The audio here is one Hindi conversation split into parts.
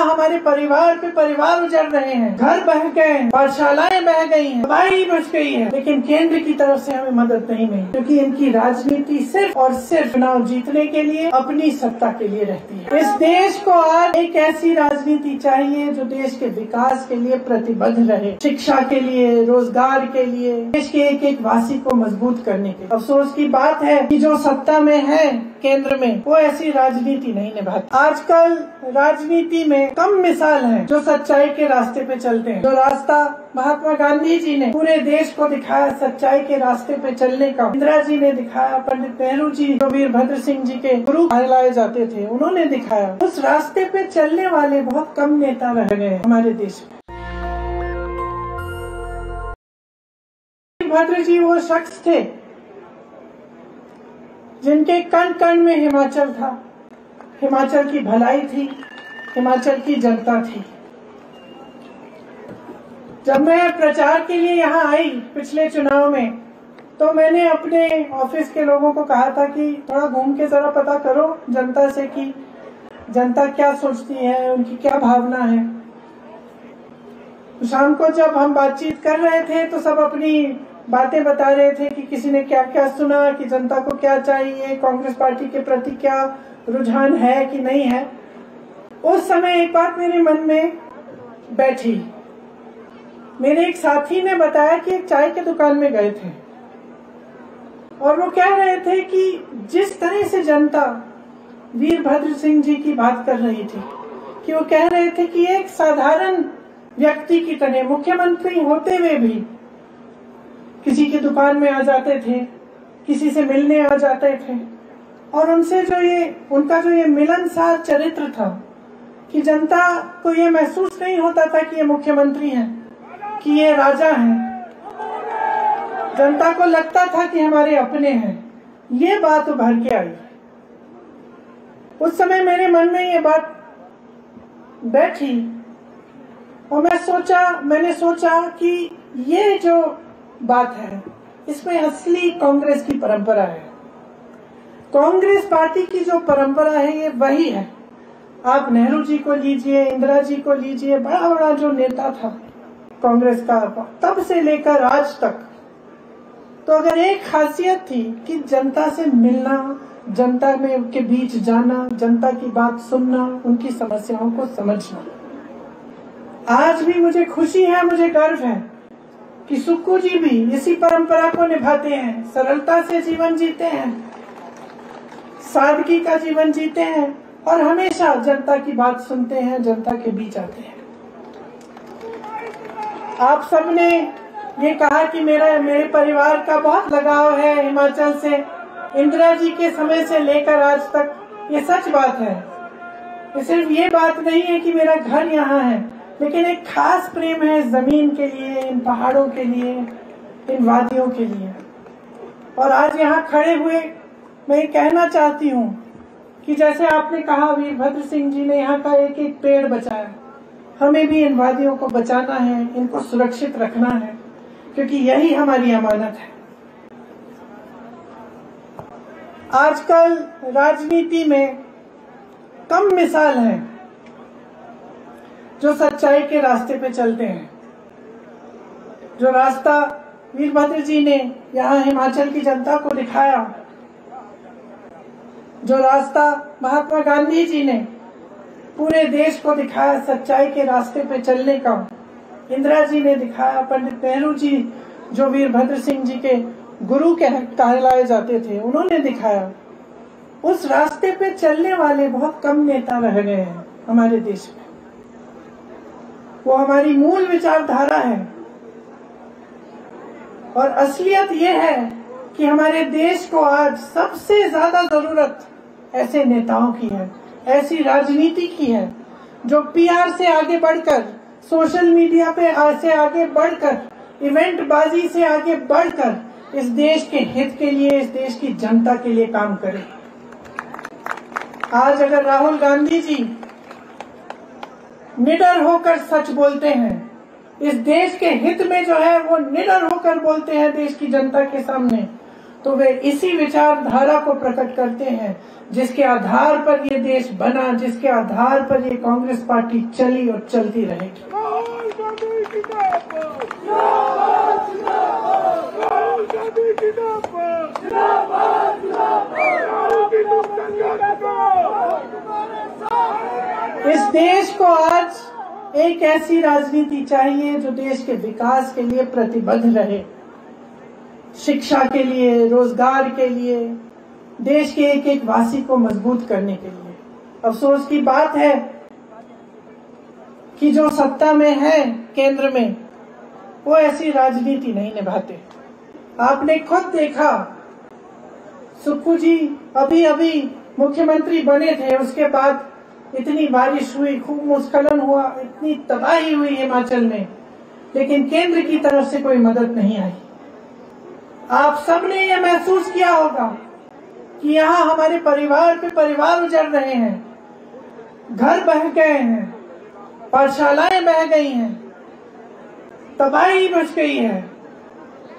हमारे परिवार पे परिवार उजड़ रहे हैं, घर बह गए, पाठशालाएं बह गई हैं, तबाही मच गई है, लेकिन केंद्र की तरफ से हमें मदद नहीं मिली, क्योंकि इनकी राजनीति सिर्फ और सिर्फ चुनाव जीतने के लिए, अपनी सत्ता के लिए रहती है। इस देश को आज एक ऐसी राजनीति चाहिए जो देश के विकास के लिए प्रतिबद्ध रहे, शिक्षा के लिए, रोजगार के लिए, देश के एक एक वासी को मजबूत करने के। अफसोस की बात है कि जो सत्ता में है केंद्र में, वो ऐसी राजनीति नहीं निभाती। आजकल राजनीति में कम मिसाल हैं जो सच्चाई के रास्ते पे चलते हैं। जो रास्ता महात्मा गांधी जी ने पूरे देश को दिखाया सच्चाई के रास्ते पे चलने का, इंदिरा जी ने दिखाया, पंडित नेहरू जी जो वीरभद्र सिंह जी के गुरु कहलाए जाते थे, उन्होंने दिखाया। उस रास्ते पे चलने वाले बहुत कम नेता रह गए हमारे देश में। वीरभद्र जी वो शख्स थे जिनके कण कण में हिमाचल था, हिमाचल की भलाई थी, हिमाचल की जनता थी। जब मैं प्रचार के लिए यहाँ आई पिछले चुनाव में, तो मैंने अपने ऑफिस के लोगों को कहा था कि थोड़ा घूम के जरा पता करो जनता से कि जनता क्या सोचती है, उनकी क्या भावना है। शाम को जब हम बातचीत कर रहे थे तो सब अपनी बातें बता रहे थे कि किसी ने क्या क्या सुना, कि जनता को क्या चाहिए, कांग्रेस पार्टी के प्रति क्या रुझान है कि नहीं है। उस समय एक बात मेरे मन में बैठी। मेरे एक साथी ने बताया कि एक चाय की दुकान में गए थे और वो कह रहे थे कि जिस तरह से जनता वीरभद्र सिंह जी की बात कर रही थी, कि वो कह रहे थे कि एक साधारण व्यक्ति की तरह मुख्यमंत्री होते हुए भी किसी की दुकान में आ जाते थे, किसी से मिलने आ जाते थे, और उनसे जो ये उनका जो ये मिलनसार चरित्र था कि जनता को ये महसूस नहीं होता था कि ये मुख्यमंत्री हैं, कि ये राजा हैं। जनता को लगता था कि हमारे अपने हैं। ये बात उभर के आई। उस समय मेरे मन में ये बात बैठी और मैंने सोचा कि ये जो बात है इसमें असली कांग्रेस की परंपरा है। कांग्रेस पार्टी की जो परंपरा है ये वही है। आप नेहरू जी को लीजिए, इंदिरा जी को लीजिए, बड़ा बड़ा जो नेता था कांग्रेस का तब से लेकर आज तक, तो अगर एक खासियत थी कि जनता से मिलना, जनता में के बीच जाना, जनता की बात सुनना, उनकी समस्याओं को समझना। आज भी मुझे खुशी है, मुझे गर्व है कि सुक्खू जी भी इसी परंपरा को निभाते हैं, सरलता से जीवन जीते हैं, सादगी का जीवन जीते हैं और हमेशा जनता की बात सुनते हैं, जनता के बीच आते हैं। आप सबने ये कहा कि मेरे परिवार का बहुत लगाव है हिमाचल से, इंदिरा जी के समय से लेकर आज तक। ये सच बात है। ये सिर्फ ये बात नहीं है कि मेरा घर यहाँ है, लेकिन एक खास प्रेम है जमीन के लिए, इन पहाड़ों के लिए, इन वादियों के लिए। और आज यहाँ खड़े हुए मैं ये कहना चाहती हूँ कि जैसे आपने कहा वीरभद्र सिंह जी ने यहाँ का एक एक पेड़ बचाया, हमें भी इन वादियों को बचाना है, इनको सुरक्षित रखना है, क्योंकि यही हमारी अमानत है। आजकल राजनीति में कम मिसाल हैं जो सच्चाई के रास्ते पे चलते हैं। जो रास्ता वीरभद्र जी ने यहाँ हिमाचल की जनता को दिखाया, जो रास्ता महात्मा गांधी जी ने पूरे देश को दिखाया सच्चाई के रास्ते पे चलने का, इंदिरा जी ने दिखाया, पंडित नेहरू जी जो वीरभद्र सिंह जी के गुरु कहलाए जाते थे, उन्होंने दिखाया। उस रास्ते पे चलने वाले बहुत कम नेता रह गए हैं हमारे देश में। वो हमारी मूल विचारधारा है और असलियत ये है कि हमारे देश को आज सबसे ज्यादा जरूरत ऐसे नेताओं की है, ऐसी राजनीति की है जो पीआर से आगे बढ़कर, सोशल मीडिया पे से आगे बढ़कर, इवेंट बाजी से आगे बढ़कर इस देश के हित के लिए, इस देश की जनता के लिए काम करे। आज अगर राहुल गांधी जी निडर होकर सच बोलते हैं, इस देश के हित में जो है वो निडर होकर बोलते हैं देश की जनता के सामने, तो वे इसी विचारधारा को प्रकट करते हैं जिसके आधार पर ये देश बना, जिसके आधार पर ये कांग्रेस पार्टी चली और चलती रहेगी। इस देश को आज एक ऐसी राजनीति चाहिए जो देश के विकास के लिए प्रतिबद्ध रहे, शिक्षा के लिए, रोजगार के लिए, देश के एक एक वासी को मजबूत करने के लिए। अफसोस की बात है कि जो सत्ता में है केंद्र में, वो ऐसी राजनीति नहीं निभाते। आपने खुद देखा, सुक्खू जी अभी अभी मुख्यमंत्री बने थे, उसके बाद इतनी बारिश हुई, खूब भूस्खलन हुआ, इतनी तबाही हुई हिमाचल में, लेकिन केंद्र की तरफ से कोई मदद नहीं आई। आप सबने ये महसूस किया होगा कि यहाँ हमारे परिवार पे परिवार उजड़ रहे हैं, घर बह गए हैं, पाठशालाएं बह गई हैं, तबाही मच गई है,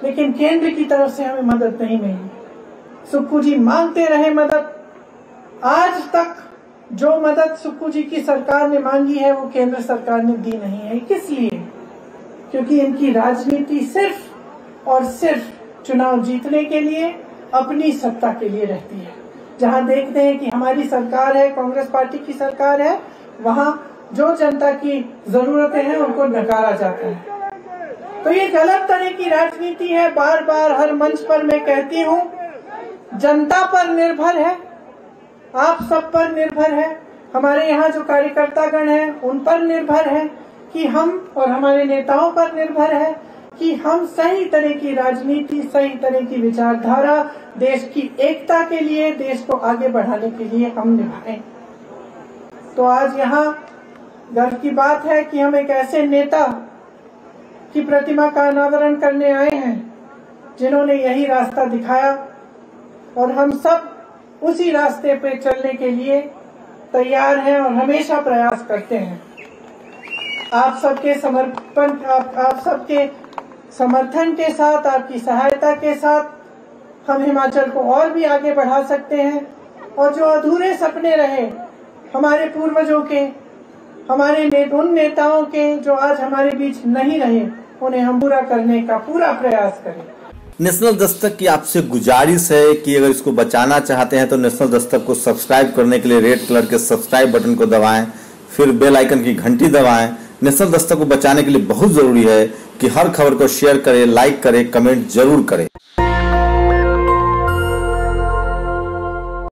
लेकिन केंद्र की तरफ से हमें मदद नहीं मिली। सुक्खू जी मांगते रहे मदद, आज तक जो मदद सुक्खू जी की सरकार ने मांगी है वो केंद्र सरकार ने दी नहीं है। किस लिए? क्योंकि इनकी राजनीति सिर्फ और सिर्फ चुनाव जीतने के लिए, अपनी सत्ता के लिए रहती है। जहां देखते हैं कि हमारी सरकार है, कांग्रेस पार्टी की सरकार है, वहां जो जनता की जरूरतें हैं उनको नकारा जाता है। तो ये गलत तरह की राजनीति है। बार बार हर मंच पर मैं कहती हूँ, जनता पर निर्भर है, आप सब पर निर्भर है, हमारे यहाँ जो कार्यकर्तागण हैं उन पर निर्भर है कि हम, और हमारे नेताओं पर निर्भर है कि हम सही तरह की राजनीति, सही तरह की विचारधारा देश की एकता के लिए, देश को आगे बढ़ाने के लिए हम निभाएं। तो आज यहाँ गर्व की बात है कि हम एक ऐसे नेता की प्रतिमा का अनावरण करने आए हैं जिन्होंने यही रास्ता दिखाया, और हम सब उसी रास्ते पे चलने के लिए तैयार हैं और हमेशा प्रयास करते हैं। आप सबके समर्पण, आप सबके समर्थन के साथ, आपकी सहायता के साथ हम हिमाचल को और भी आगे बढ़ा सकते हैं, और जो अधूरे सपने रहे हमारे पूर्वजों के, हमारे उन नेताओं के जो आज हमारे बीच नहीं रहे, उन्हें हम पूरा करने का पूरा प्रयास करें। नेशनल दस्तक की आपसे गुजारिश है कि अगर इसको बचाना चाहते हैं तो नेशनल दस्तक को सब्सक्राइब करने के लिए रेड कलर के सब्सक्राइब बटन को दबाएं, फिर बेल आइकन की घंटी दबाएं। नेशनल दस्तक को बचाने के लिए बहुत जरूरी है कि हर खबर को शेयर करें, लाइक करें, कमेंट जरूर करें।